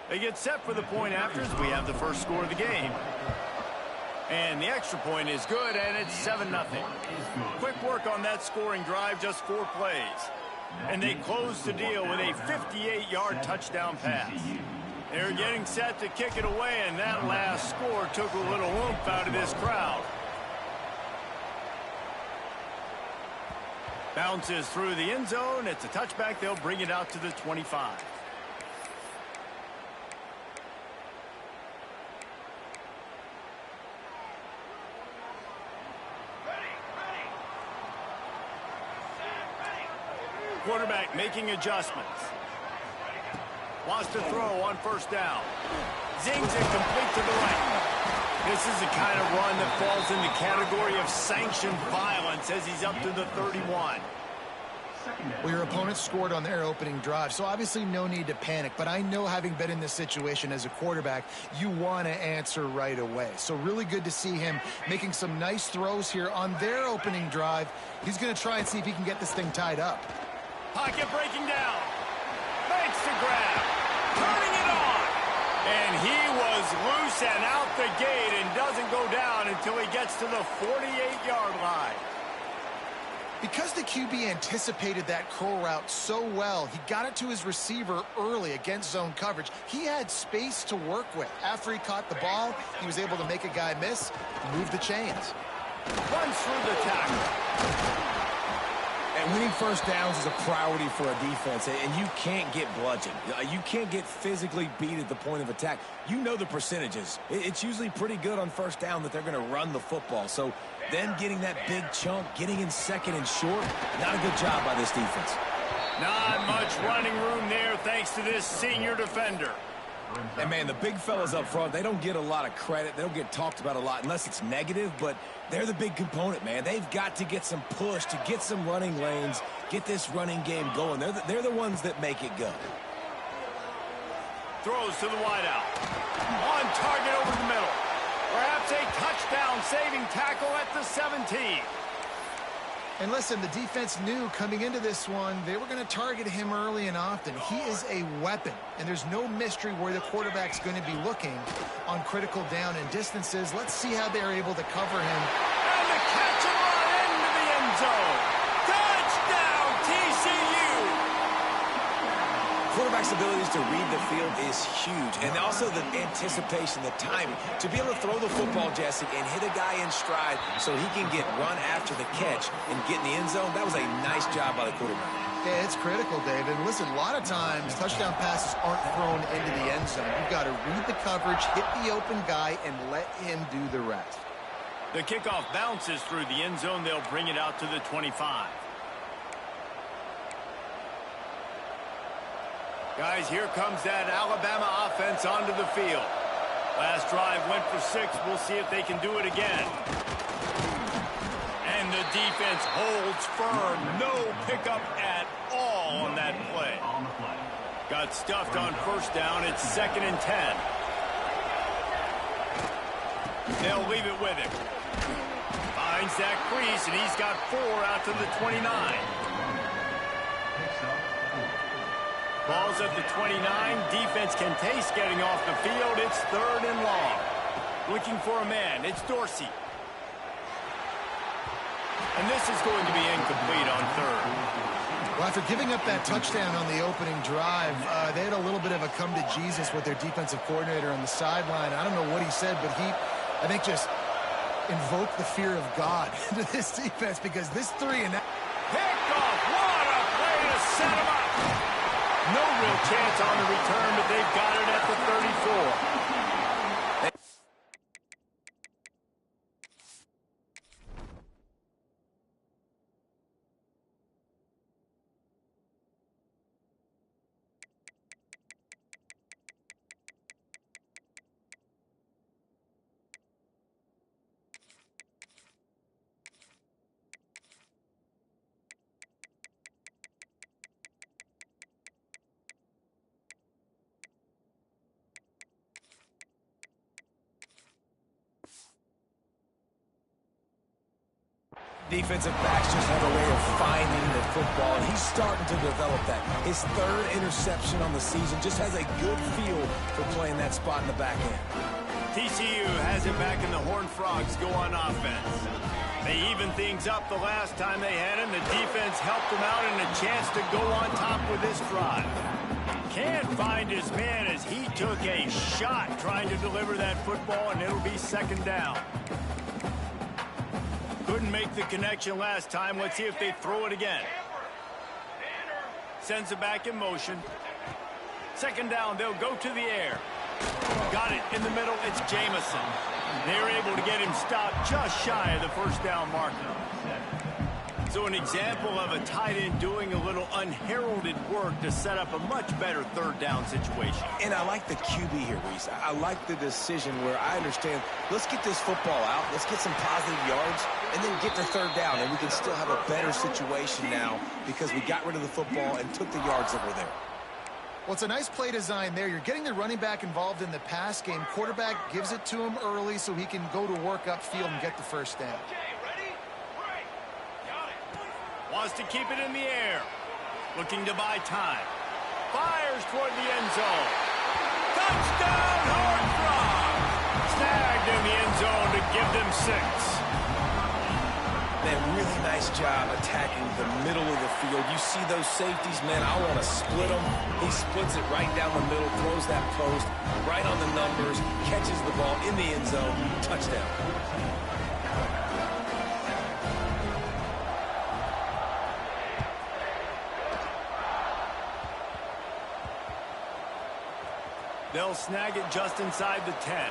They get set for the point afters. We have the first score of the game. And the extra point is good, and it's 7-0. Quick work on that scoring drive, just 4 plays. And they close the deal with a 58-yard touchdown pass. They're getting set to kick it away, and that last score took a little oomph out of this crowd. Bounces through the end zone. It's a touchback. They'll bring it out to the 25. Quarterback making adjustments. Wants to throw on first down. Zings it complete to the right. This is the kind of run that falls in the category of sanctioned violence as he's up to the 31. Well, your opponent scored on their opening drive, so obviously no need to panic. But I know, having been in this situation as a quarterback, you want to answer right away. So really good to see him making some nice throws here on their opening drive. He's going to try and see if he can get this thing tied up. Pocket breaking down. Makes the grab. Turning it on. And he was loose and out the gate and doesn't go down until he gets to the 48-yard line. Because the QB anticipated that curl route so well, he got it to his receiver early against zone coverage. He had space to work with. After he caught the ball, he was able to make a guy miss, move the chains. Runs through the tackle. And winning first downs is a priority for a defense, and you can't get bludgeoned. You can't get physically beat at the point of attack. You know the percentages. It's usually pretty good on first down that they're going to run the football. So then getting that big chunk, getting in second and short, not a good job by this defense. Not much running room there thanks to this senior defender. And, man, the big fellas up front, they don't get a lot of credit. They don't get talked about a lot unless it's negative, but they're the big component, man. They've got to get some push, to get some running lanes, get this running game going. They're the ones that make it go. Throws to the wideout. On target over the middle. Perhaps a touchdown-saving tackle at the 17. And listen, the defense knew coming into this one, they were going to target him early and often. He is a weapon, and there's no mystery where the quarterback's going to be looking on critical down and distances. Let's see how they're able to cover him. And the catch and run into the end zone. Touchdown, TCU! Quarterback's abilities to read the field is huge, and also the anticipation, the timing. To be able to throw the football, Jesse, and hit a guy in stride so he can get run after the catch and get in the end zone, that was a nice job by the quarterback. Yeah, it's critical, David. Listen, a lot of times touchdown passes aren't thrown into the end zone. You've got to read the coverage, hit the open guy, and let him do the rest. The kickoff bounces through the end zone. They'll bring it out to the 25. Guys, here comes that Alabama offense onto the field. Last drive went for 6. We'll see if they can do it again. And the defense holds firm. No pickup at all on that play. Got stuffed on first down. It's 2nd and 10. They'll leave it with him. Finds that crease, and he's got 4 out to the 29. Ball's at the 29. Defense can taste getting off the field. It's 3rd and long. Looking for a man. It's Dorsey. And this is going to be incomplete on 3rd. Well, after giving up that touchdown on the opening drive, they had a little bit of a come to Jesus with their defensive coordinator on the sideline. I don't know what he said, but he, I think, just invoked the fear of God into this defense, because this 3 and out. Picked off. What a play to set him up. No real chance on the return, but they've got it at the 34. Defensive backs just have a way of finding the football, and he's starting to develop that. His third interception on the season, just has a good feel for playing that spot in the back end. TCU has it back in the Horned Frogs go on offense. They evened things up the last time they had him. The defense helped them out and a chance to go on top with this drive. Can't find his man as he took a shot trying to deliver that football, and it'll be second down. Couldn't make the connection last time. Let's see if they throw it again. Sends it back in motion. Second down, they'll go to the air. Got it in the middle, it's Jamison. They're able to get him stopped just shy of the first down marker. So an example of a tight end doing a little unheralded work to set up a much better third down situation. And I like the QB here, Reese. I like the decision where I understand, let's get this football out, let's get some positive yards, and then get to third down, and we can still have a better situation now because we got rid of the football and took the yards that were there. Well, it's a nice play design there. You're getting the running back involved in the pass game. Quarterback gives it to him early so he can go to work upfield and get the first down. Wants to keep it in the air. Looking to buy time. Fires toward the end zone. Touchdown, Horned Frogs! Snagged in the end zone to give them 6. Man, really nice job attacking the middle of the field. You see those safeties, man, I want to split them. He splits it right down the middle, throws that post, right on the numbers, catches the ball in the end zone, touchdown. They'll snag it just inside the 10.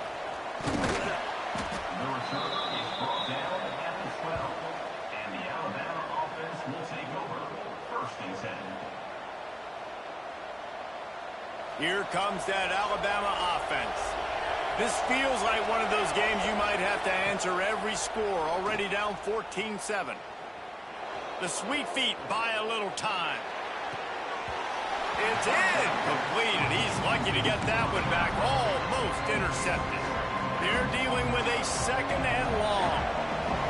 Here comes that Alabama offense. This feels like one of those games you might have to answer every score, already down 14-7. The sweet feet buy a little time. It's incomplete, and he's lucky to get that one back, almost intercepted. They're dealing with a second and long.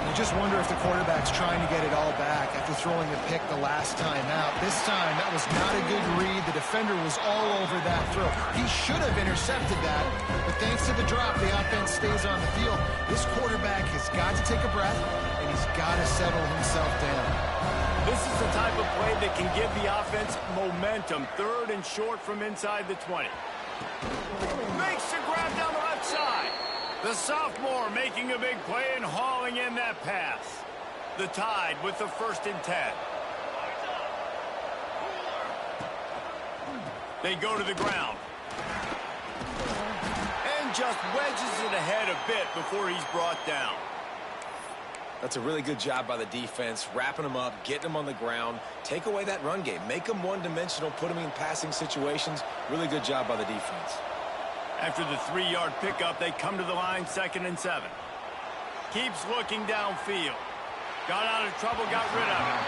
You just wonder if the quarterback's trying to get it all back after throwing a pick the last time out. This time, that was not a good read. The defender was all over that throw. He should have intercepted that, but thanks to the drop, the offense stays on the field. This quarterback has got to take a breath, and he's got to settle himself down. This is the type of play that can give the offense momentum. Third and short from inside the 20. Makes the grab down the left side. The sophomore making a big play and hauling in that pass. The Tide with the 1st and 10. They go to the ground. And just wedges it ahead a bit before he's brought down. That's a really good job by the defense, wrapping them up, getting them on the ground, take away that run game, make them one-dimensional, put them in passing situations. Really good job by the defense. After the 3-yard pickup, they come to the line 2nd and 7. Keeps looking downfield. Got out of trouble, got rid of it.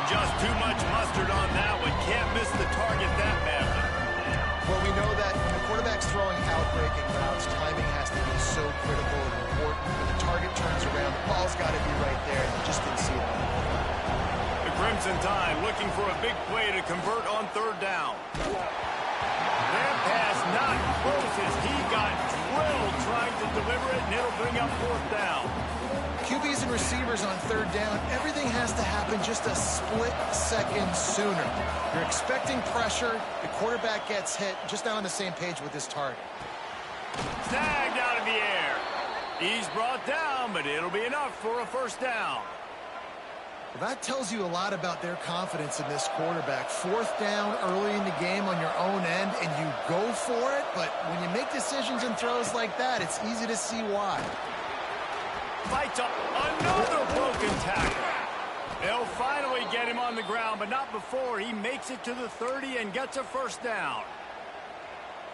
Just too much mustard on that one. Can't miss the target that badly. Well, we know that when the quarterback's throwing out-breaking routes, timing has to be so critical and important. When the target turns around, the ball's got to be right there, and you just didn't see it. The Crimson Tide looking for a big play to convert on 3rd down. That pass not close as he got drilled trying to deliver it, and it'll bring up 4th down. QBs and receivers on 3rd down, everything has to happen just a split second sooner. You're expecting pressure, the quarterback gets hit, just not on the same page with his target. Snagged out of the air. He's brought down, but it'll be enough for a 1st down. Well, that tells you a lot about their confidence in this quarterback. 4th down early in the game on your own end, and you go for it, but when you make decisions and throws like that, it's easy to see why. Fights up another broken tackle. They'll finally get him on the ground, but not before he makes it to the 30 and gets a 1st down.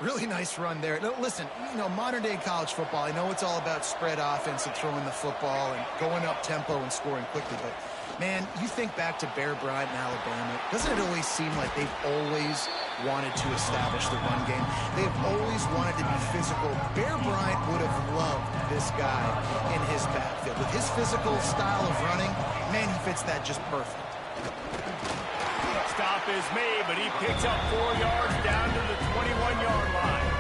Really nice run there. Now, listen, you know, modern-day college football, I know it's all about spread offense and throwing the football and going up tempo and scoring quickly, but Man, you think back to Bear Bryant in Alabama, doesn't it always seem like they've always wanted to establish the run game? They've always wanted to be physical. Bear Bryant would have loved this guy in his backfield. With his physical style of running, man, he fits that just perfect. Stop is made, but he picks up 4 yards down to the 21-yard line.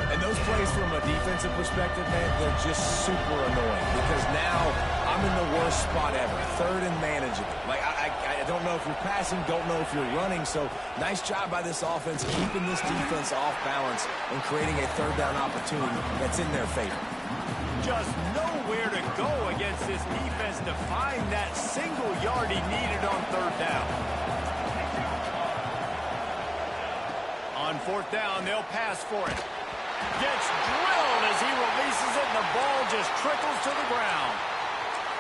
And those plays from a defensive perspective, man, they're just super annoying because now I'm in the worst spot ever, third and manageable. Like, I don't know if you're passing, don't know if you're running, so nice job by this offense keeping this defense off balance and creating a third down opportunity that's in their favor. Just nowhere to go against this defense to find that single yard he needed on third down. On fourth down, they'll pass for it. Gets drilled as he releases it, and the ball just trickles to the ground.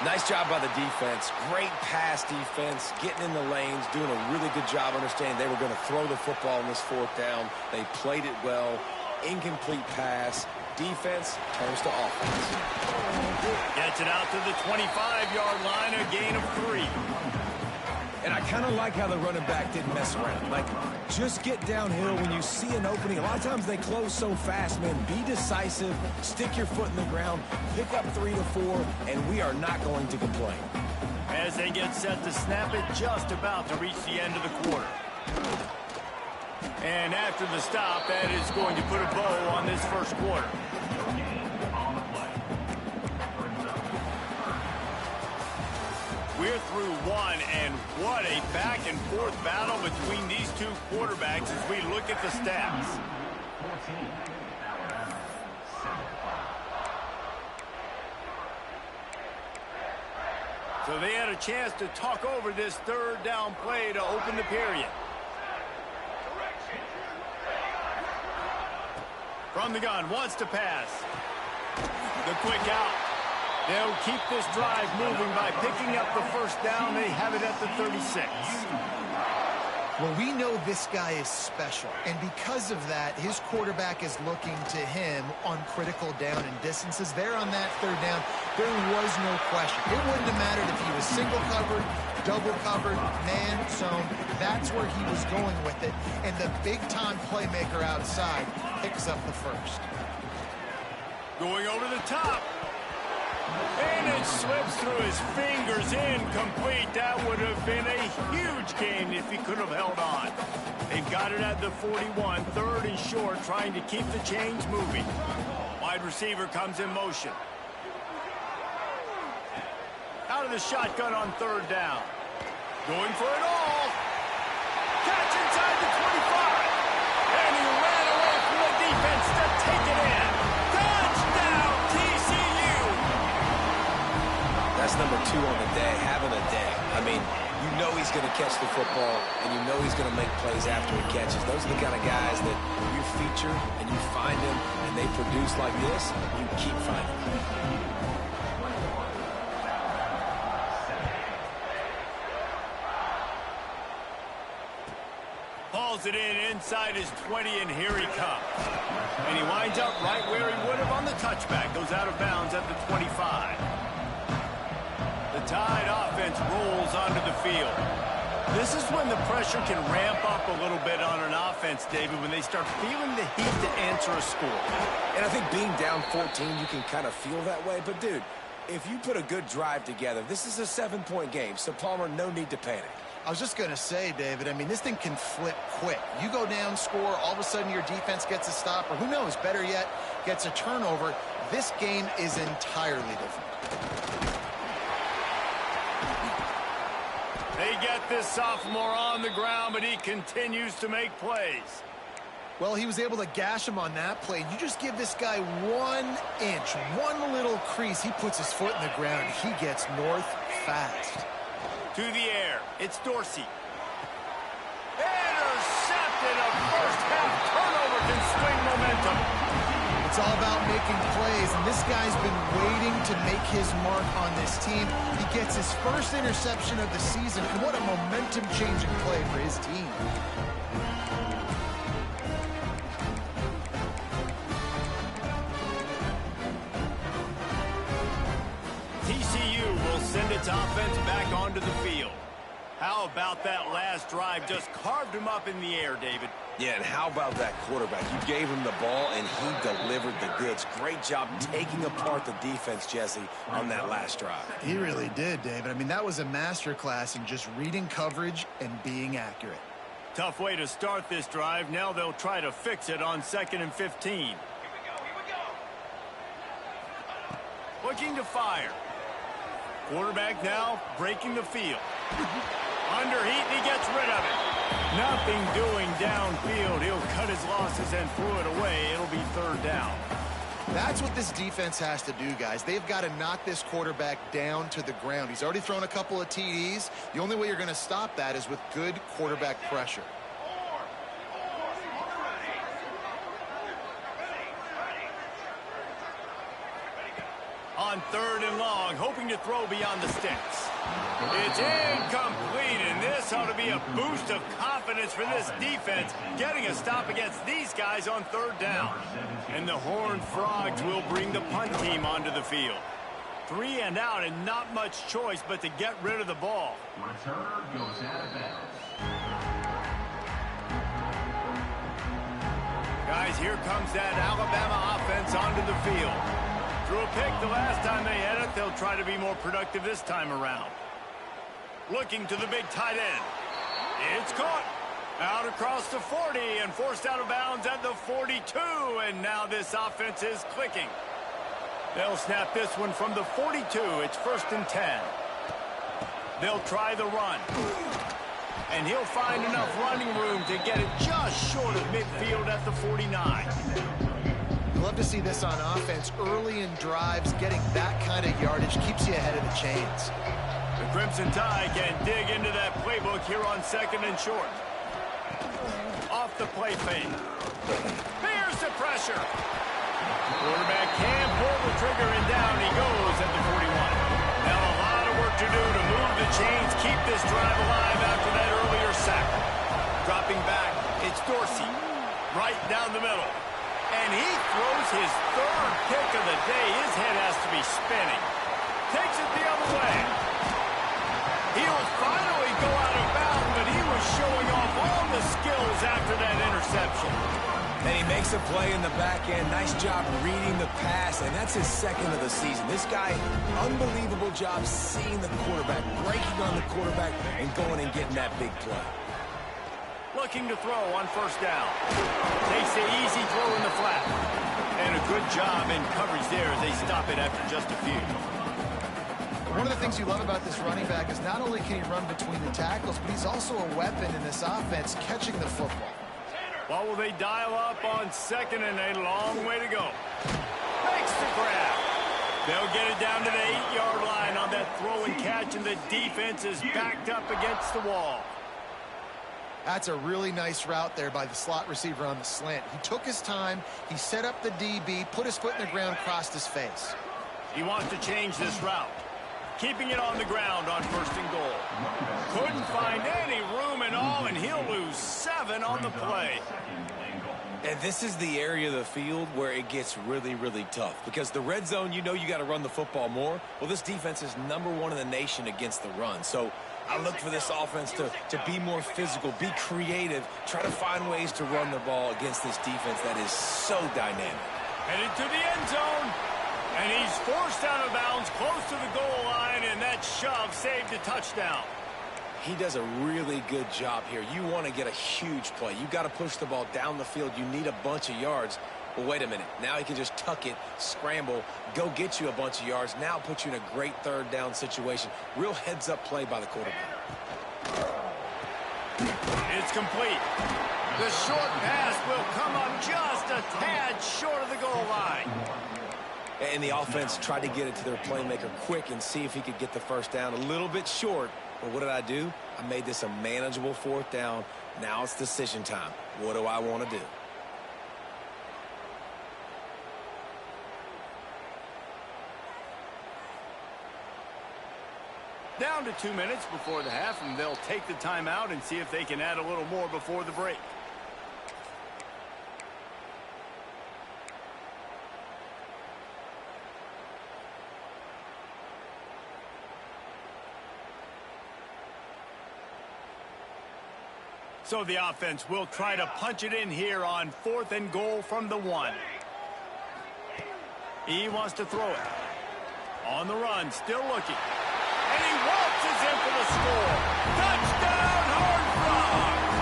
Nice job by the defense. Great pass defense, getting in the lanes, doing a really good job understanding they were going to throw the football on this fourth down. They played it well. Incomplete pass. Defense turns to offense. Gets it out to the 25-yard line, a gain of 3. And I kind of like how the running back didn't mess around. Like, just get downhill when you see an opening. A lot of times they close so fast, man. Be decisive, stick your foot in the ground, pick up 3 to 4, and we are not going to complain. As they get set to snap it, just about to reach the end of the quarter. And after the stop, that is going to put a bow on this first quarter. We're through one, and what a back-and-forth battle between these two quarterbacks as we look at the stats. So they had a chance to talk over this third down play to open the period. From the gun, wants to pass. The quick out. They'll keep this drive moving by picking up the first down. They have it at the 36. Well, we know this guy is special, and because of that, his quarterback is looking to him on critical down and distances. There on that third down, there was no question. It wouldn't have mattered if he was single covered, double covered, man zone. That's where he was going with it, and the big-time playmaker outside picks up the first. Going over the top. And it slips through his fingers, incomplete. That would have been a huge gain if he could have held on. They've got it at the 41, third and short, trying to keep the chains moving. Wide receiver comes in motion. Out of the shotgun on third down. Going for it all. Catch inside the 25. And he ran away from the defense to take it in. Touchdown, TCU. That's number 2 on the day, having a day. I mean, you know he's going to catch the football, and you know he's going to make plays after he catches. Those are the kind of guys that you feature and you find them, and they produce like this, you keep finding them. Hauls it in inside his 20, and here he comes. And he winds up right where he would have on the touchback. Goes out of bounds at the 25. The Tide offense rolls onto the field. This is when the pressure can ramp up a little bit on an offense, David, when they start feeling the heat to answer a score. And I think being down 14, you can kind of feel that way. But, dude, if you put a good drive together, this is a 7-point game. So, Palmer, no need to panic. I was just going to say, David, I mean, this thing can flip quick. You go down, score, all of a sudden your defense gets a stop, or who knows, better yet, gets a turnover. This game is entirely different. They get this sophomore on the ground, but he continues to make plays. Well, he was able to gash him on that play. You just give this guy 1 inch, one little crease, he puts his foot in the ground. He gets north fast. To the air, it's Dorsey. Intercepted, a first-half turnover can swing momentum. It's all about making plays, and this guy's been waiting to make his mark on this team. He gets his first interception of the season, and what a momentum-changing play for his team. TCU will send it gets offense back onto the field. How about that last drive? Just carved him up in the air, David. Yeah, and how about that quarterback? You gave him the ball, and he delivered the goods. Great job taking apart the defense, Jesse, on that last drive. He really did, David. I mean, that was a masterclass in just reading coverage and being accurate. Tough way to start this drive. Now they'll try to fix it on 2nd and 15. Here we go. Looking to fire. Quarterback now breaking the field. Under heat, and he gets rid of it. Nothing doing downfield. He'll cut his losses and throw it away. It'll be 3rd down. That's what this defense has to do, guys. They've got to knock this quarterback down to the ground. He's already thrown a couple of TDs. The only way you're going to stop that is with good quarterback pressure. On 3rd and long, hoping to throw beyond the sticks. It's incomplete, and this ought to be a boost of confidence for this defense, getting a stop against these guys on 3rd down. And the Horned Frogs will bring the punt team onto the field. 3 and out, and not much choice but to get rid of the ball. Returner goes out of bounds. Guys, here comes that Alabama offense onto the field. Threw a pick the last time they had it. They'll try to be more productive this time around. Looking to the big tight end. It's caught. Out across the 40 and forced out of bounds at the 42. And now this offense is clicking. They'll snap this one from the 42. It's 1st and 10. They'll try the run. And he'll find enough running room to get it just short of midfield at the 49. Love to see this on offense. Early in drives, getting that kind of yardage keeps you ahead of the chains. The Crimson Tide can dig into that playbook here on 2nd and short. Off the play fake. Here's the pressure. Quarterback can pull the trigger, and down he goes at the 41. Now a lot of work to do to move the chains, keep this drive alive after that earlier sack. Dropping back, it's Dorsey. Right down the middle. And he throws his 3rd pick of the day. His head has to be spinning. Takes it the other way. He'll finally go out of bounds, but he was showing off all the skills after that interception. And he makes a play in the back end. Nice job reading the pass, and that's his 2nd of the season. This guy, unbelievable job seeing the quarterback, breaking on the quarterback, and going and getting that big play. Looking to throw on 1st down. Takes the easy throw in the flat. And a good job in coverage there as they stop it after just a few. One of the things you love about this running back is not only can he run between the tackles, but he's also a weapon in this offense, catching the football. What will they dial up on 2nd and a long way to go? Makes the grab. They'll get it down to the 8-yard line on that throw and catch, and the defense is backed up against the wall. That's a really nice route there by the slot receiver on the slant. He took his time, he set up the DB, put his foot in the ground, crossed his face. He wants to change this route. Keeping it on the ground on 1st and goal. Couldn't find any room at all, and he'll lose 7 on the play. And this is the area of the field where it gets really, really tough. Because the red zone, you know you got to run the football more. Well, this defense is #1 in the nation against the run. So I look for this offense to be more physical, be creative, try to find ways to run the ball against this defense that is so dynamic. Headed to the end zone. And he's forced out of bounds close to the goal line, and that shove saved a touchdown. He does a really good job here. You want to get a huge play. You got to push the ball down the field. You need a bunch of yards. Well, wait a minute. Now he can just tuck it, scramble, go get you a bunch of yards. Now put you in a great 3rd down situation. Real heads-up play by the quarterback. It's complete. The short pass will come up just a tad short of the goal line. And the offense tried to get it to their playmaker quick and see if he could get the 1st down. A little bit short, but what did I do? I made this a manageable 4th down. Now it's decision time. What do I want to do? Down to 2 minutes before the half, and they'll take the timeout and see if they can add a little more before the break. So the offense will try to punch it in here on 4th and goal from the 1. He wants to throw it. On the run, still looking. And he waltzes in for the score. Touchdown, Horned Frogs!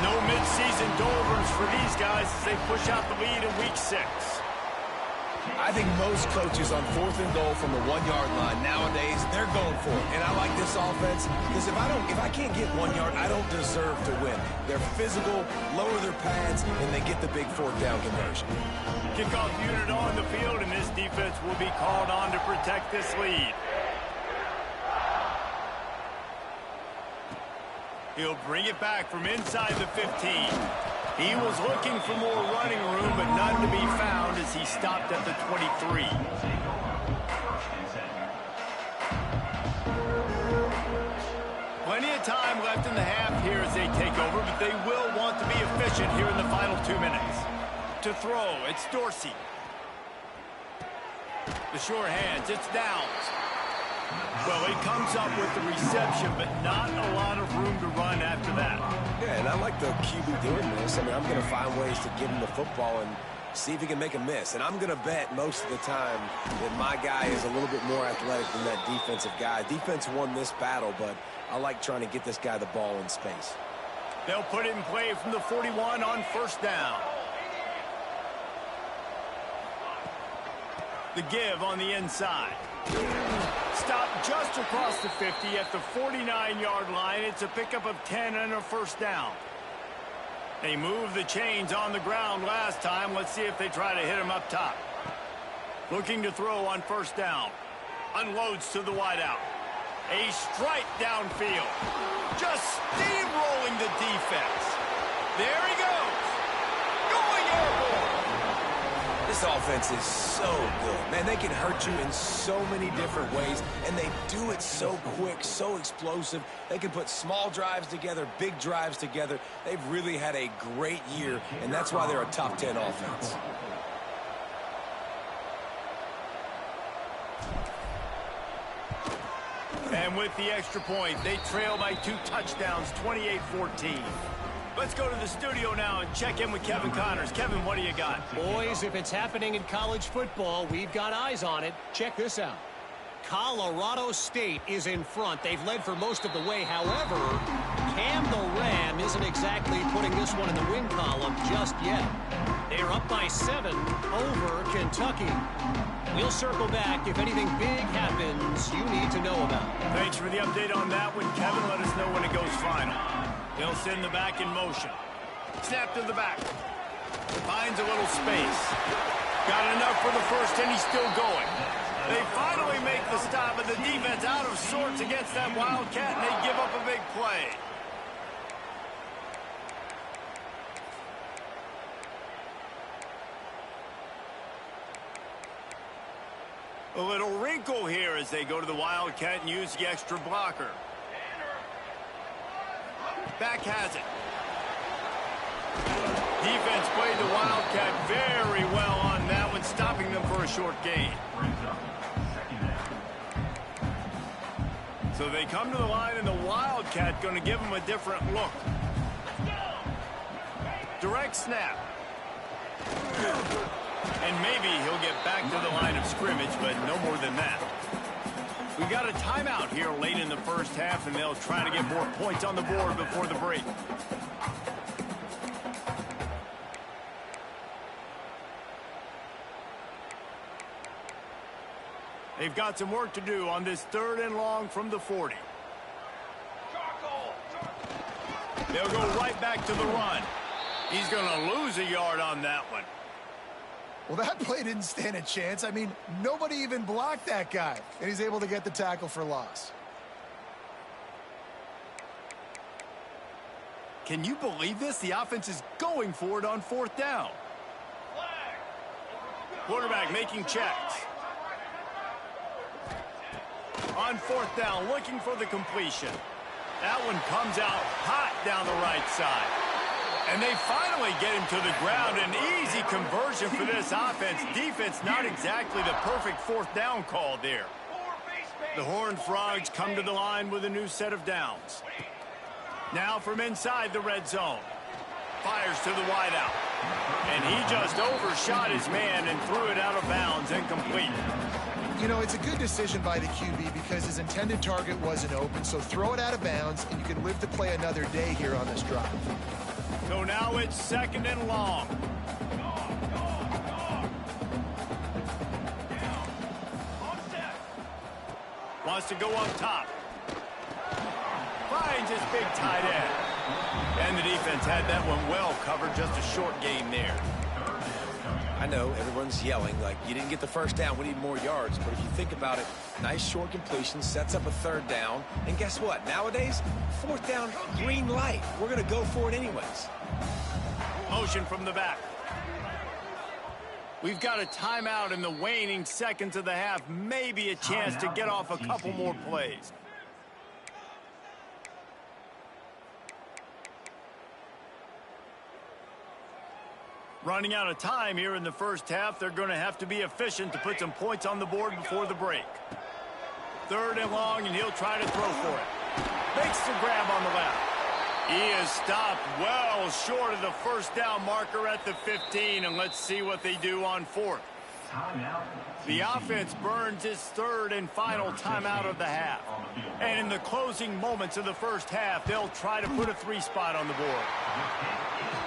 No midseason doldrums for these guys as they push out the lead in week 6. I think most coaches on 4th and goal from the 1-yard line nowadays, they're going for it. And I like this offense because if I can't get 1 yard, I don't deserve to win. They're physical, lower their pads, and they get the big 4th down conversion. Kickoff unit on the field, and this defense will be called on to protect this lead. He'll bring it back from inside the 15. He was looking for more running room, but none to be found as he stopped at the 23. Plenty of time left in the half here as they take over, but they will want to be efficient here in the final 2 minutes. To throw, it's Dorsey. The sure hands, it's Downs. Well, he comes up with the reception, but not a lot of room to run after that. Yeah, and I like the QB doing this. I mean, I'm going to find ways to give him the football and see if he can make a miss. And I'm going to bet most of the time that my guy is a little bit more athletic than that defensive guy. Defense won this battle, but I like trying to get this guy the ball in space. They'll put it in play from the 41 on 1st down. The give on the inside. Stopped just across the 50 at the 49-yard line. It's a pickup of 10 and a 1st down. They moved the chains on the ground last time. Let's see if they try to hit him up top. Looking to throw on 1st down. Unloads to the wideout. A strike downfield. Just steamrolling the defense. There he goes. Going airborne. This offense is so good. Man, they can hurt you in so many different ways, and they do it so quick, so explosive. They can put small drives together, big drives together. They've really had a great year, and that's why they're a top 10 offense. And with the extra point, they trail by 2 touchdowns, 28-14. Let's go to the studio now and check in with Kevin Connors. Kevin, what do you got? Boys, if it's happening in college football, we've got eyes on it. Check this out. Colorado State is in front. They've led for most of the way. However, Cam the Ram isn't exactly putting this one in the win column just yet. They're up by 7 over Kentucky. We'll circle back if anything big happens you need to know about. Thanks for the update on that one, Kevin. Let us know when it goes final. They'll send the back in motion. Snap to the back. Finds a little space. Got enough for the first, and he's still going. They finally make the stop, but the defense out of sorts against that Wildcat, and they give up a big play. A little wrinkle here as they go to the Wildcat and use the extra blocker. Back has it. Defense played the Wildcat very well on that one, stopping them for a short gain. So they come to the line, and the Wildcat going to give them a different look. Direct snap. And maybe he'll get back to the line of scrimmage, but no more than that. We've got a timeout here late in the first half, and they'll try to get more points on the board before the break. They've got some work to do on this 3rd and long from the 40. They'll go right back to the run. He's going to lose a yard on that one. Well, that play didn't stand a chance. I mean, nobody even blocked that guy, and he's able to get the tackle for loss. Can you believe this? The offense is going for it on 4th down. Quarterback making checks. On 4th down, looking for the completion. That one comes out hot down the right side. And they finally get him to the ground. An easy conversion for this offense. Defense not exactly the perfect 4th down call there. The Horned Frogs come to the line with a new set of downs. Now from inside the red zone. Fires to the wideout. And he just overshot his man and threw it out of bounds, incomplete. You know, it's a good decision by the QB because his intended target wasn't open, so throw it out of bounds, and you can live to play another day here on this drive. So now it's 2nd and long. Wants to go up top. Finds his big tight end. And the defense had that one well covered, just a short game there. I know everyone's yelling like you didn't get the first down, we need more yards, but if you think about it, nice short completion sets up a 3rd down, and guess what? Nowadays, 4th down, green light. We're going to go for it anyways. Motion from the back. We've got a timeout in the waning seconds of the half, maybe a chance to get off a couple more plays. Running out of time here in the first half. They're going to have to be efficient to put some points on the board before the break. 3rd and long, and he'll try to throw for it. Makes the grab on the left. He is stopped well short of the first down marker at the 15, and let's see what they do on 4th. The offense burns its 3rd and final timeout of the half. And in the closing moments of the first half, they'll try to put a 3-spot on the board.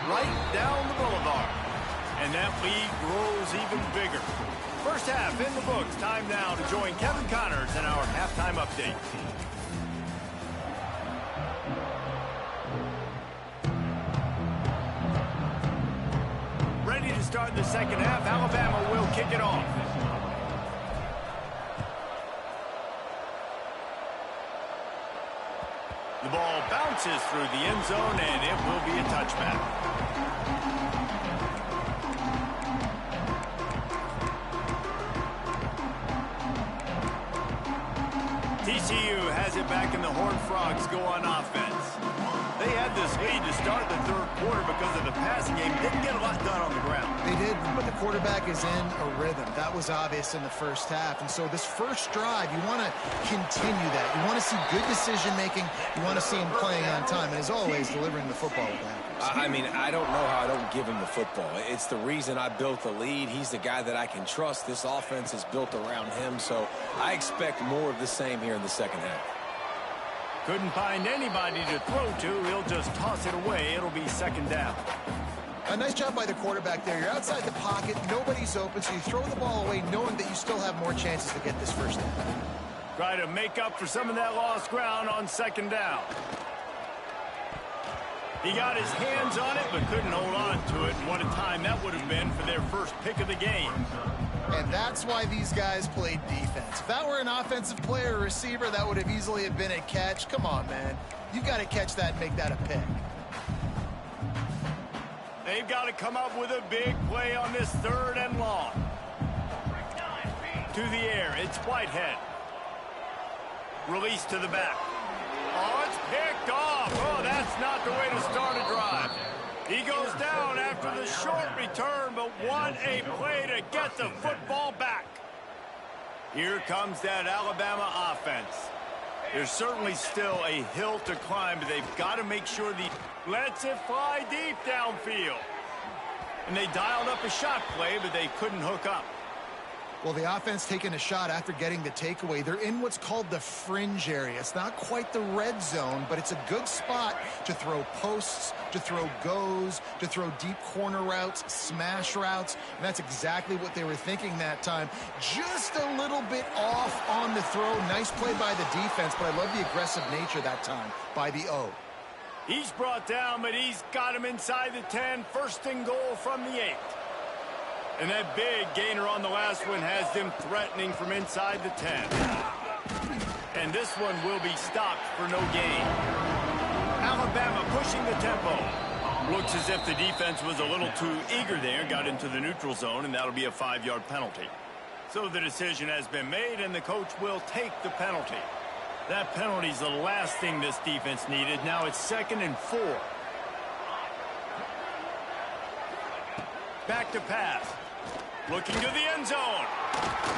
Right down the boulevard. And that lead grows even bigger. First half in the books. Time now to join Kevin Connors in our halftime update. Ready to start the second half. Alabama will kick it off. The ball bounces through the end zone, and it will be a touchback. TCU has it back, and the Horned Frogs go on offense. They had this lead to start the 3rd quarter because of the passing game. Didn't get a lot done on the ground. They did, but the quarterback is in a rhythm. That was obvious in the first half. And so this first drive, you want to continue that. You want to see good decision-making. You want to see him playing on time. And as always, delivering the football with accuracy. I mean, I don't know how I don't give him the football. It's the reason I built the lead. He's the guy that I can trust. This offense is built around him, so I expect more of the same here in the second half. Couldn't find anybody to throw to. He'll just toss it away. It'll be 2nd down. A nice job by the quarterback there. You're outside the pocket. Nobody's open, so you throw the ball away knowing that you still have more chances to get this first down. Try to make up for some of that lost ground on 2nd down. He got his hands on it, but couldn't hold on to it. And what a time that would have been for their first pick of the game. And that's why these guys played defense. If that were an offensive player or receiver, that would have easily have been a catch. Come on, man. You got to catch that and make that a pick. They've got to come up with a big play on this 3rd and long. To the air, it's Whitehead. Release to the back. Oh, it's picked off. Oh, that's not the way to start a drive. He goes down after the short return, but what a play to get the football back. Here comes that Alabama offense. There's certainly still a hill to climb, but they've got to make sure the lets it fly deep downfield. And they dialed up a shot play, but they couldn't hook up. Well, the offense taking a shot after getting the takeaway. They're in what's called the fringe area. It's not quite the red zone, but it's a good spot to throw posts, to throw goes, to throw deep corner routes, smash routes. And that's exactly what they were thinking that time. Just a little bit off on the throw. Nice play by the defense, but I love the aggressive nature that time by the O. He's brought down, but he's got him inside the 10. 1st and goal from the 8. And that big gainer on the last one has them threatening from inside the 10. And this one will be stopped for no gain. Alabama pushing the tempo. Looks as if the defense was a little too eager there, got into the neutral zone, and that'll be a 5-yard penalty. So the decision has been made, and the coach will take the penalty. That penalty's the last thing this defense needed. Now it's 2nd and 4. Back to pass. Looking to the end zone.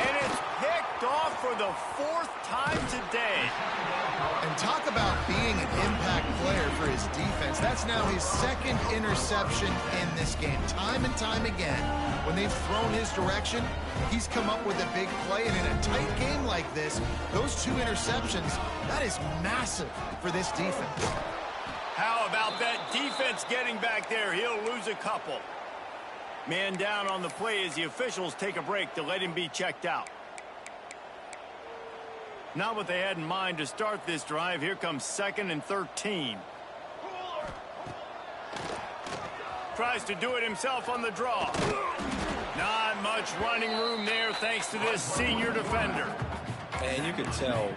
And it's picked off for the 4th time today. And talk about being an impact player for his defense. That's now his 2nd interception in this game. Time and time again, when they've thrown his direction, he's come up with a big play. And in a tight game like this, those 2 interceptions, that is massive for this defense. How about that defense getting back there? He'll lose a couple. Man down on the play as the officials take a break to let him be checked out. Not what they had in mind to start this drive. Here comes 2nd and 13. Tries to do it himself on the draw. Not much running room there thanks to this senior defender. And you can tell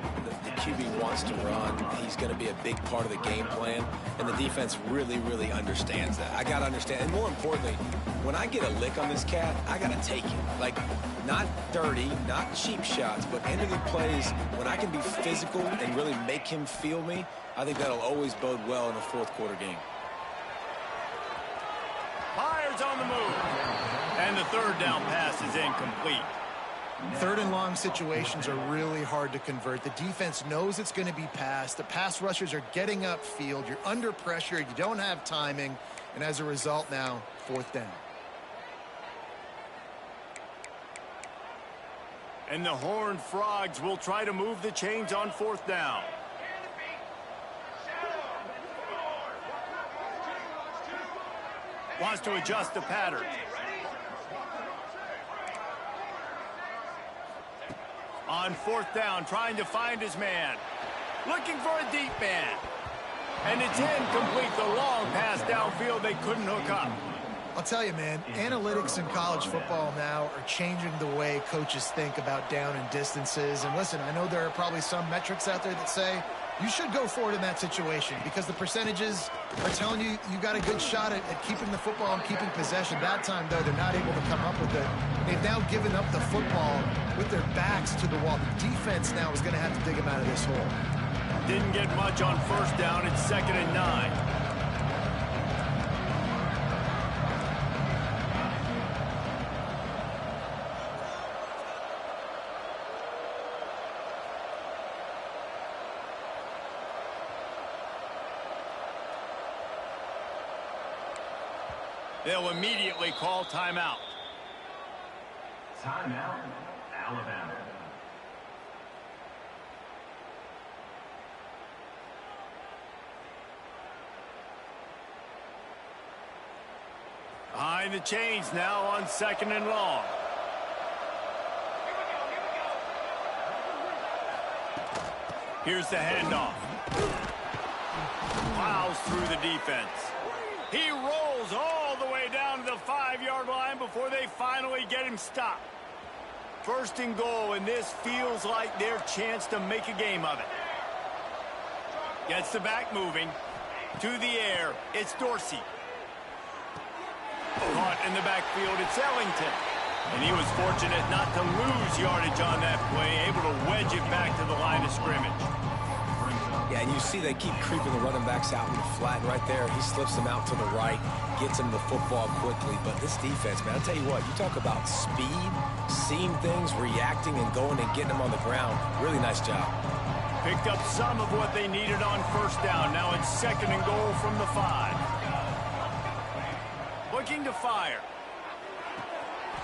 the QB wants to run. He's going to be a big part of the game plan. And the defense really, really understands that. I got to understand. And more importantly, when I get a lick on this cat, I got to take it. Like, not dirty, not cheap shots, but end of the plays, when I can be physical and really make him feel me, I think that'll always bode well in a 4th quarter game. Byers on the move. And the 3rd down pass is incomplete. 3rd and long situations are really hard to convert. The defense knows it's going to be passed. The pass rushers are getting upfield. You're under pressure. You don't have timing. And as a result now, 4th down. And the Horned Frogs will try to move the chains on 4th down. Wants to adjust the pattern. On 4th down, trying to find his man. Looking for a deep man. And it's incomplete. The long pass downfield they couldn't hook up. I'll tell you, man, analytics in college football now are changing the way coaches think about down and distances. And listen, I know there are probably some metrics out there that say you should go for it in that situation because the percentages are telling you you got a good shot at keeping the football and keeping possession. That time, though, they're not able to come up with it. They've now given up the football with their backs to the wall. The defense now is going to have to dig them out of this hole. Didn't get much on 1st down. It's 2nd and 9. They'll immediately call timeout. Timeout, Alabama. Behind the chains now on 2nd and long. Here's the handoff. Plows through the defense. He rolls all the way down to the 5-yard line before they finally get him stopped. 1st and goal, and this feels like their chance to make a game of it. Gets the back moving. To the air, it's Dorsey. Caught in the backfield, it's Ellington. And he was fortunate not to lose yardage on that play, able to wedge it back to the line of scrimmage. Yeah, and you see they keep creeping the running backs out in the flat. And right there, he slips them out to the right, gets them the football quickly. But this defense, man, I'll tell you what, you talk about speed, seeing things, reacting, and going and getting them on the ground. Really nice job. Picked up some of what they needed on 1st down. Now it's 2nd and goal from the 5. Looking to fire.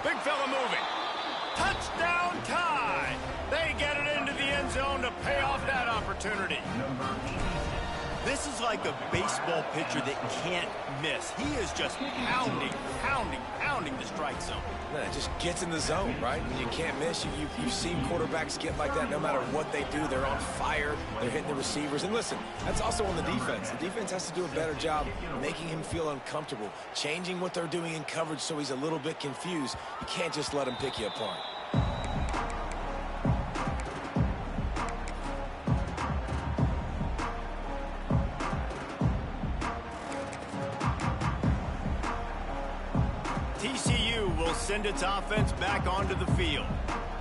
Big fella moving. Touchdown tie. They get it into the end zone to pay off that opportunity. This is like a baseball pitcher that can't miss. He is just pounding the strike zone. Man, it just gets in the zone, right? You can't miss. You've seen quarterbacks get like that no matter what they do. They're on fire. They're hitting the receivers. And listen, that's also on the defense. The defense has to do a better job making him feel uncomfortable, changing what they're doing in coverage so he's a little bit confused. You can't just let him pick you apart. TCU will send its offense back onto the field.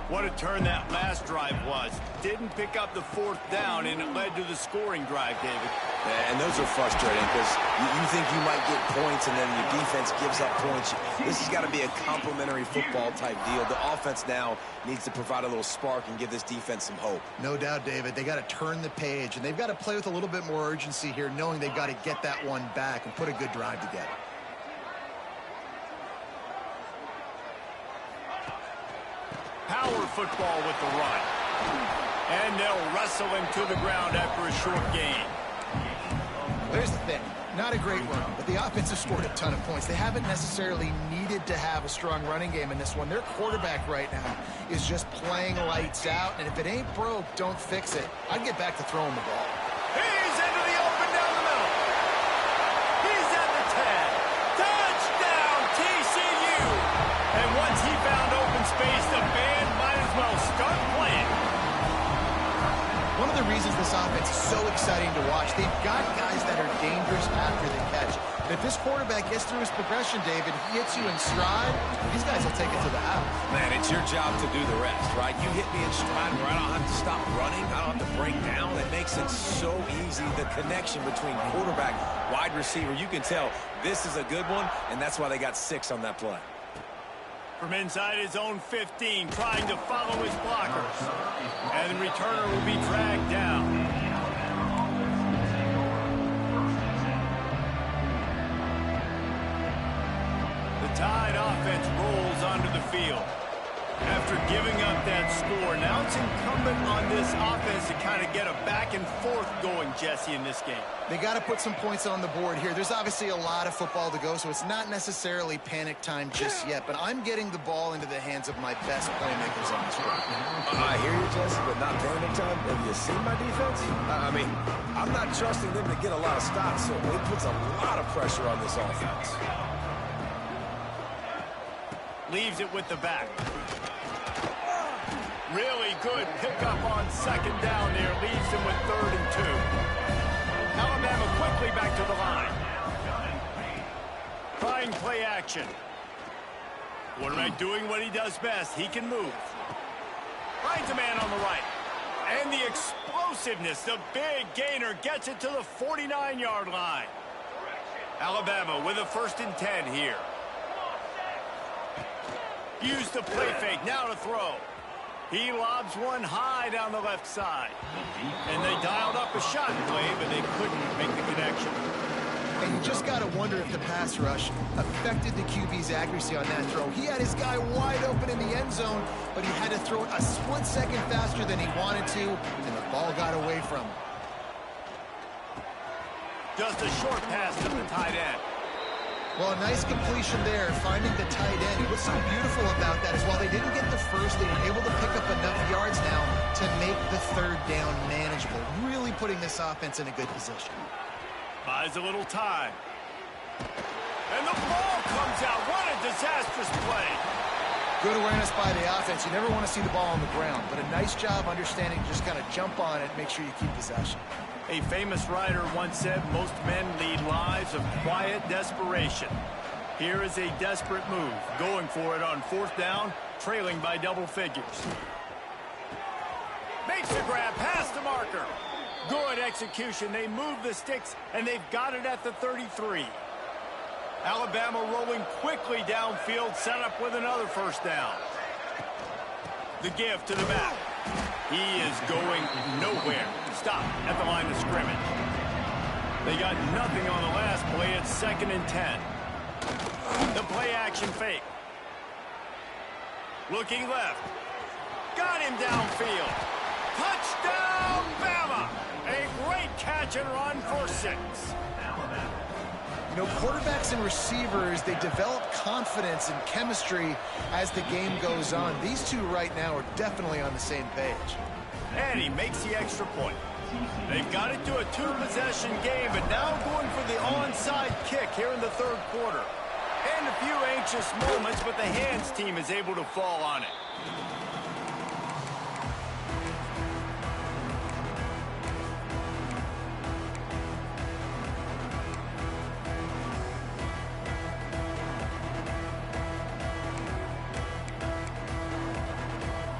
What a turn that last drive was. Didn't pick up the fourth down, and it led to the scoring drive, David. Yeah, and those are frustrating because you think you might get points and then your defense gives up points. This has got to be a complementary football type deal. The offense now needs to provide a little spark and give this defense some hope. No doubt, David. They got to turn the page, and they've got to play with a little bit more urgency here, knowing they've got to get that one back and put a good drive together. Power football with the run. And they'll wrestle him to the ground after a short gain. There's the thing. Not a great run, but the offense has scored a ton of points. They haven't necessarily needed to have a strong running game in this one. Their quarterback right now is just playing lights out, and if it ain't broke, don't fix it. I'd get back to throwing the ball. He's into the open down the middle. He's at the 10. Touchdown, TCU. And once he found open space, the band might as well start playing. One of the reasons this offense is so exciting to watch, they've got guys that are dangerous after the catch. And if this quarterback gets through his progression, David, he hits you in stride, these guys will take it to the house. Man, it's your job to do the rest, right? You hit me in stride where I don't have to stop running. I don't have to break down. It makes it so easy. The connection between quarterback, wide receiver, you can tell this is a good one, and that's why they got 6 on that play. From inside his own 15, trying to follow his blockers. And the returner will be dragged down. The Tide offense rolls onto the field. After giving up that score, now it's incumbent on this offense to kind of get a back and forth going, Jesse, in this game. They got to put some points on the board here. There's obviously a lot of football to go, so it's not necessarily panic time just yet, but I'm getting the ball into the hands of my best playmakers on this road. I hear you, Jesse, but not panic time. Have you seen my defense? I mean, I'm not trusting them to get a lot of stops, so it puts a lot of pressure on this offense. Leaves it with the back. Really good pickup on second down there. Leaves him with 3rd and 2. Alabama quickly back to the line. Trying play action. Quarterback doing what he does best. He can move. Finds a man on the right. And the explosiveness, the big gainer, gets it to the 49-yard line. Alabama with a 1st and 10 here. Use the play fake, now to throw. He lobs one high down the left side. And they dialed up a shot play, but they couldn't make the connection. And you just got to wonder if the pass rush affected the QB's accuracy on that throw. He had his guy wide open in the end zone, but he had to throw it a split second faster than he wanted to, and the ball got away from him. Just a short pass to the tight end. Well, a nice completion there, finding the tight end. What's so beautiful about that is while they didn't get the first, they were able to pick up enough yards now to make the 3rd down manageable, really putting this offense in a good position. Buys a little time. And the ball comes out. What a disastrous play. Good awareness by the offense. You never want to see the ball on the ground, but a nice job understanding to just kind of jump on it, make sure you keep possession. A famous writer once said, most men lead lives of quiet desperation. Here is a desperate move, going for it on 4th down, trailing by double figures. Makes the grab, past the marker. Good execution. They move the sticks, and they've got it at the 33. Alabama rolling quickly downfield, set up with another 1st down. The give to the back. He is going nowhere. Stop at the line of scrimmage. They got nothing on the last play. It's 2nd and 10. The play action fake. Looking left. Got him downfield. Touchdown, Bama! A great catch and run for 6. You know, quarterbacks and receivers, they develop confidence and chemistry as the game goes on. These two right now are definitely on the same page. And he makes the extra point. They've got it to a 2-possession game, but now going for the onside kick here in the 3rd quarter. And a few anxious moments, but the hands team is able to fall on it.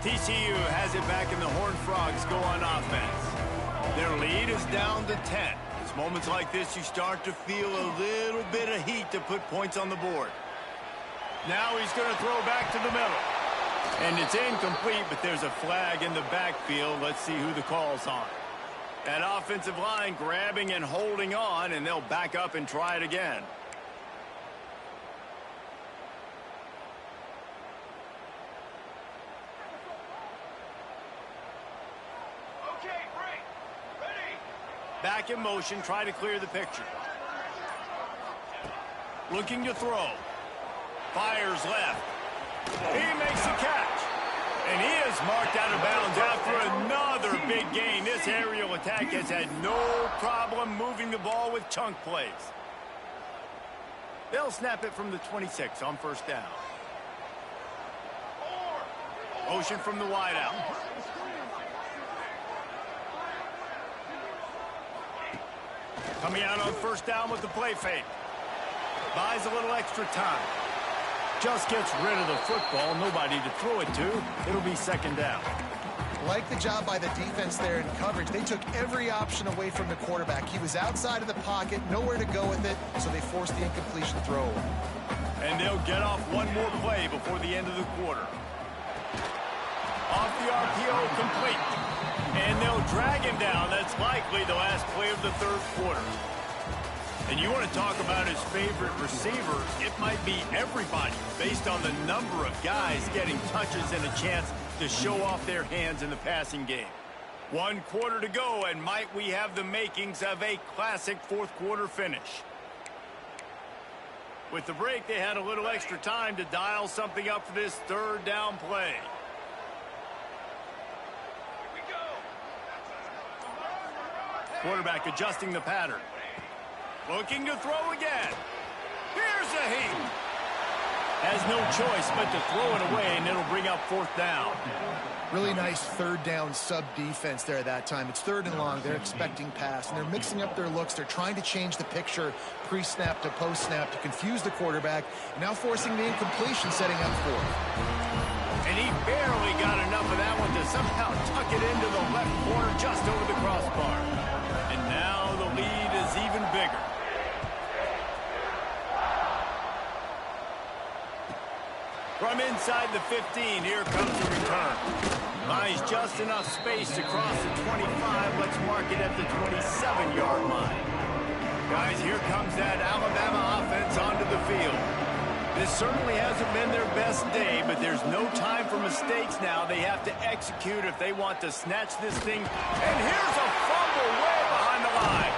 TCU has it back and the Horned Frogs go on offense. Their lead is down to 10. It's moments like this you start to feel a little bit of heat to put points on the board. Now he's going to throw back to the middle. And it's incomplete, but there's a flag in the backfield. Let's see who the call's on. That offensive line grabbing and holding on, and they'll back up and try it again. Okay, break. Ready. Back in motion, try to clear the picture. Looking to throw. Fires left. He makes the catch. And he is marked out of bounds after another big gain. This aerial attack has had no problem moving the ball with chunk plays. They'll snap it from the 26 on first down. Motion from the wideout. Coming out on first down with the play fake. Buys a little extra time. Just gets rid of the football. Nobody to throw it to. It'll be second down. Like the job by the defense there in coverage. They took every option away from the quarterback. He was outside of the pocket, nowhere to go with it, so they forced the incompletion throw away. And they'll get off one more play before the end of the quarter. Off the RPO, complete. And they'll drag him down. That's likely the last play of the third quarter. And you want to talk about his favorite receivers, it might be everybody based on the number of guys getting touches and a chance to show off their hands in the passing game. 1 quarter to go, and might we have the makings of a classic fourth quarter finish. With the break, they had a little extra time to dial something up for this third down play. Here we go. Quarterback adjusting the pattern. Looking to throw again. Here's a heat. Has no choice but to throw it away, and it'll bring up fourth down. Really nice third down sub defense there that time. It's third and long. They're expecting pass, and they're mixing up their looks. They're trying to change the picture pre-snap to post-snap to confuse the quarterback, now forcing the incompletion, setting up fourth. And he barely got enough of that one to somehow tuck it into the left corner just over the crossbar. And now the lead is even bigger. From inside the 15, here comes the return. Buys just enough space to cross the 25. Let's mark it at the 27-yard line. Guys, here comes that Alabama offense onto the field. This certainly hasn't been their best day, but there's no time for mistakes now. They have to execute if they want to snatch this thing. And here's a fumble way behind the line.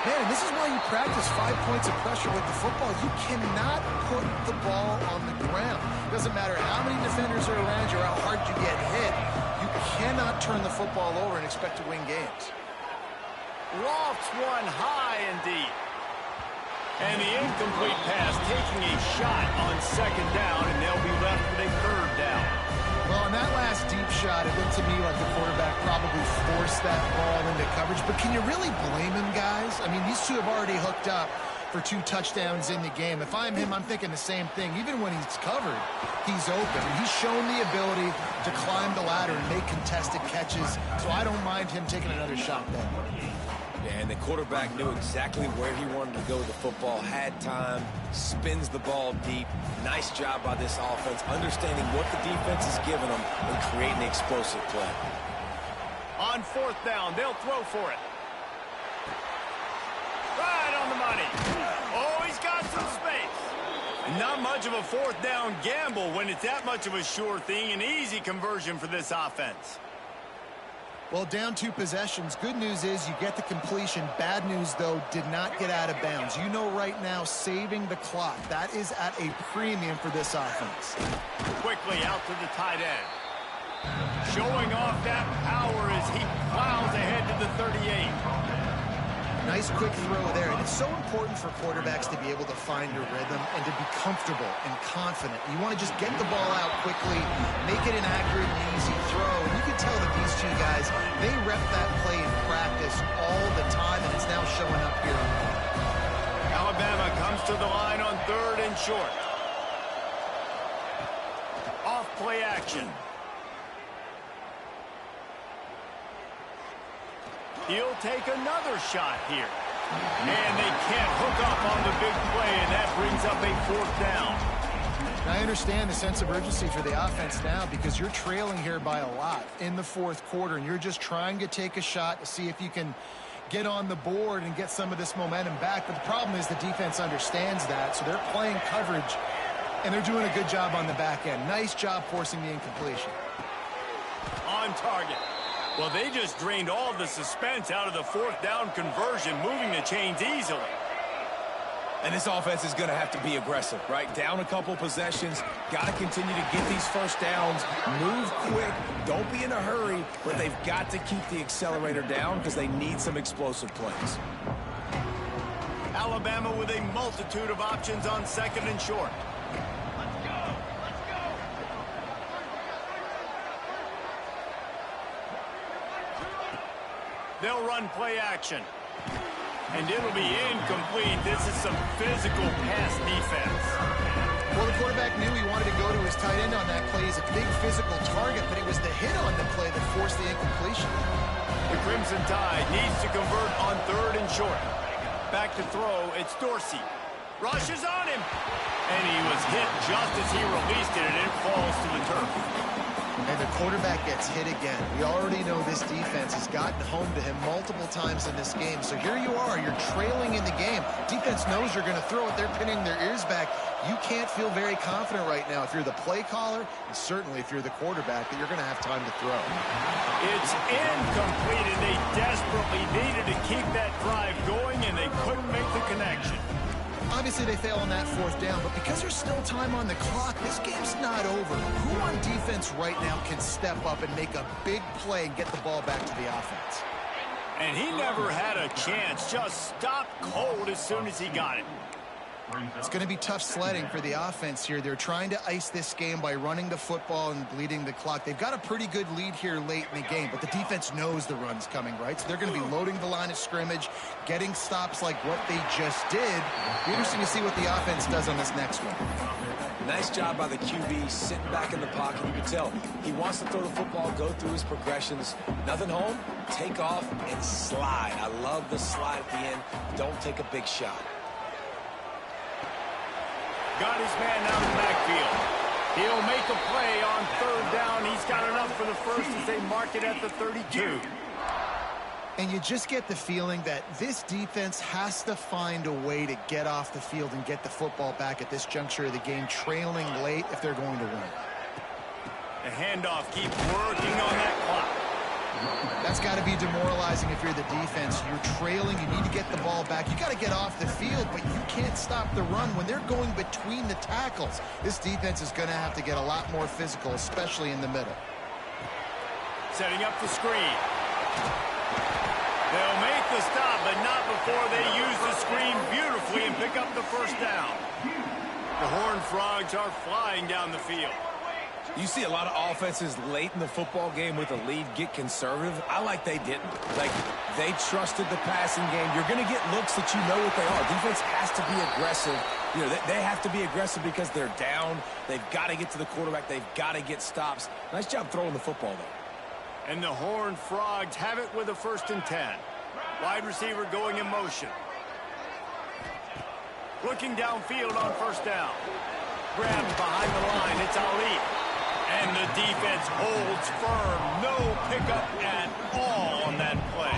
Man, and this is why you practice 5 points of pressure with the football. You cannot put the ball on the ground. Doesn't matter how many defenders are around you or how hard you get hit. You cannot turn the football over and expect to win games. Lofts one high and deep. And the incomplete pass taking a shot on second down, and they'll be left with a third down. Well, on that last deep shot, it looked to me like the quarterback probably forced that ball into coverage. But can you really blame him, guys? I mean, these two have already hooked up for 2 touchdowns in the game. If I'm him, I'm thinking the same thing. Even when he's covered, he's open. And he's shown the ability to climb the ladder and make contested catches. So I don't mind him taking another shot there. Yeah, and the quarterback knew exactly where he wanted to go with the football, had time, spins the ball deep. Nice job by this offense, understanding what the defense is giving them and creating the explosive play. On fourth down, they'll throw for it. Right on the money. Oh, he's got some space. Not much of a fourth down gamble when it's that much of a sure thing. An easy conversion for this offense. Well, down 2 possessions. Good news is you get the completion. Bad news, though, did not get out of bounds. You know right now, saving the clock. That is at a premium for this offense. Quickly out to the tight end. Showing off that power as he plows ahead to the 38. Nice quick throw there. And it's so important for quarterbacks to be able to find a rhythm and to be comfortable and confident. You want to just get the ball out quickly, make it an accurate and easy throw. And you can tell that these two guys, they rep that play in practice all the time, and it's now showing up here. Alabama comes to the line on third and short. Off play action. He'll take another shot here. And they can't hook up on the big play, and that brings up a 4th down. I understand the sense of urgency for the offense now because you're trailing here by a lot in the 4th quarter, and you're just trying to take a shot to see if you can get on the board and get some of this momentum back. But the problem is the defense understands that, so they're playing coverage, and they're doing a good job on the back end. Nice job forcing the incompletion. On target. Well, they just drained all the suspense out of the 4th down conversion, moving the chains easily. And this offense is going to have to be aggressive, right? Down a couple possessions, got to continue to get these first downs, move quick, don't be in a hurry, but they've got to keep the accelerator down because they need some explosive plays. Alabama with a multitude of options on 2nd and short. They'll run play action. And it'll be incomplete. This is some physical pass defense. Well, the quarterback knew he wanted to go to his tight end on that play. He's a big physical target, but it was the hit on the play that forced the incompletion. The Crimson Tide needs to convert on 3rd and short. Back to throw, it's Dorsey. Rushes on him. And he was hit just as he released it, and it falls to the turf. And the quarterback gets hit again. We already know this defense has gotten home to him multiple times in this game. So here you are, you're trailing in the game. Defense knows you're going to throw it. They're pinning their ears back. You can't feel very confident right now if you're the play caller, and certainly if you're the quarterback, that you're going to have time to throw. It's incomplete, and they desperately needed to keep that drive going, and they couldn't make the connection. Obviously, they fail on that 4th down, but because there's still time on the clock, this game's not over. Who on defense right now can step up and make a big play and get the ball back to the offense? And he never had a chance, just stopped cold as soon as he got it. It's going to be tough sledding for the offense here. They're trying to ice this game by running the football and bleeding the clock. They've got a pretty good lead here late in the game, but the defense knows the run's coming, right? So they're going to be loading the line of scrimmage, getting stops like what they just did. It'll be interesting to see what the offense does on this next one. Nice job by the QB sitting back in the pocket. You can tell he wants to throw the football, go through his progressions. Nothing home, take off, and slide. I love the slide at the end. Don't take a big shot. Got his man out of the backfield. He'll make a play on 3rd down. He's got enough for the first as they mark it at the 32. And you just get the feeling that this defense has to find a way to get off the field and get the football back at this juncture of the game, trailing late if they're going to win. The handoff keeps working on that clock. That's got to be demoralizing if you're the defense. You're trailing. You need to get the ball back. You got to get off the field, but you can't stop the run when they're going between the tackles. This defense is going to have to get a lot more physical, especially in the middle. Setting up the screen. They'll make the stop, but not before they use the screen beautifully and pick up the 1st down. The Horned Frogs are flying down the field. You see a lot of offenses late in the football game with a lead get conservative. I like they didn't. Like, they trusted the passing game. You're going to get looks that you know what they are. Defense has to be aggressive. You know, they have to be aggressive because they're down. They've got to get to the quarterback. They've got to get stops. Nice job throwing the football, though. And the Horned Frogs have it with a 1st and 10. Wide receiver going in motion. Looking downfield on 1st down. Grabbed behind the line. It's Ali. And the defense holds firm. No pickup at all on that play.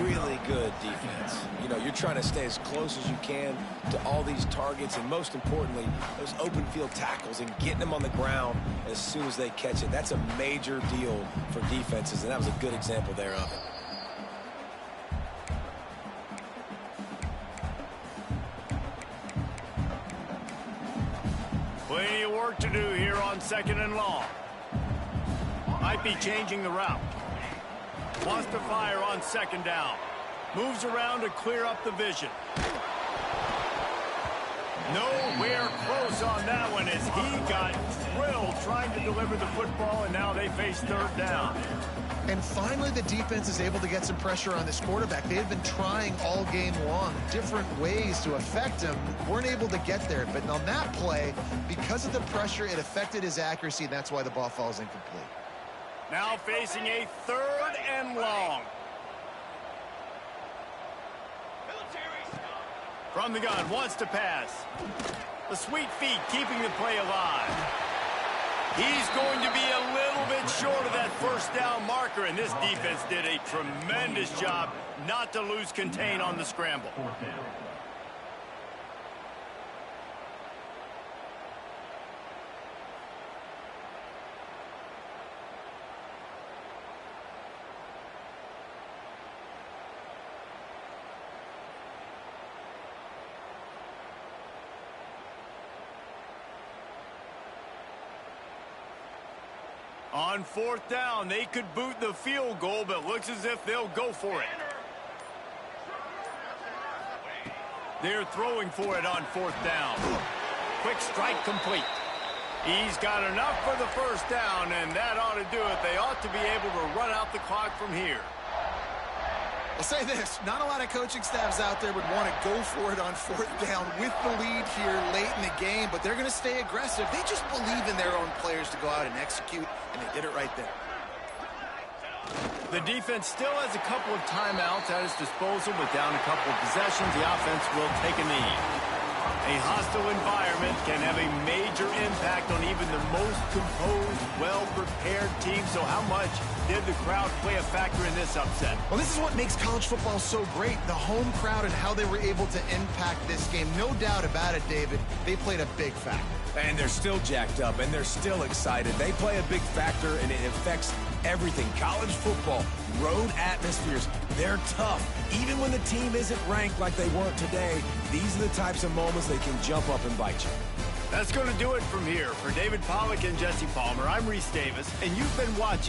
Really good defense. You know, you're trying to stay as close as you can to all these targets, and most importantly, those open field tackles and getting them on the ground as soon as they catch it. That's a major deal for defenses, and that was a good example there of it. Plenty of work to do here on 2nd and long. Might be changing the route. Wants to fire on 2nd down. Moves around to clear up the vision. Nowhere close on that one as he got drilled trying to deliver the football, and now they face 3rd down. And finally, the defense is able to get some pressure on this quarterback. They had been trying all game long different ways to affect him. Weren't able to get there. But on that play, because of the pressure, it affected his accuracy, and that's why the ball falls incomplete. Now facing a 3rd and long. From the gun, wants to pass. The sweet feet keeping the play alive. He's going to be a little bit short of that first down marker, and this defense did a tremendous job not to lose contain on the scramble. On fourth down, they could boot the field goal, but looks as if they'll go for it. They're throwing for it on fourth down. Quick strike complete. He's got enough for the first down, and that ought to do it. They ought to be able to run out the clock from here. I'll say this, not a lot of coaching staffs out there would want to go for it on fourth down with the lead here late in the game, but they're going to stay aggressive. They just believe in their own players to go out and execute, and they did it right there. The defense still has a couple of timeouts at its disposal, but down a couple of possessions, the offense will take a knee. A hostile environment can have a major impact on even the most composed, well-prepared team. So how much did the crowd play a factor in this upset? Well, this is what makes college football so great, the home crowd and how they were able to impact this game. No doubt about it, David. They played a big factor. And they're still jacked up, and they're still excited. They play a big factor, and it affects everything. College football, road atmospheres, they're tough. Even when the team isn't ranked like they weren't today, these are the types of moments they can jump up and bite you. That's going to do it from here. For David Pollack and Jesse Palmer, I'm Reese Davis, and you've been watching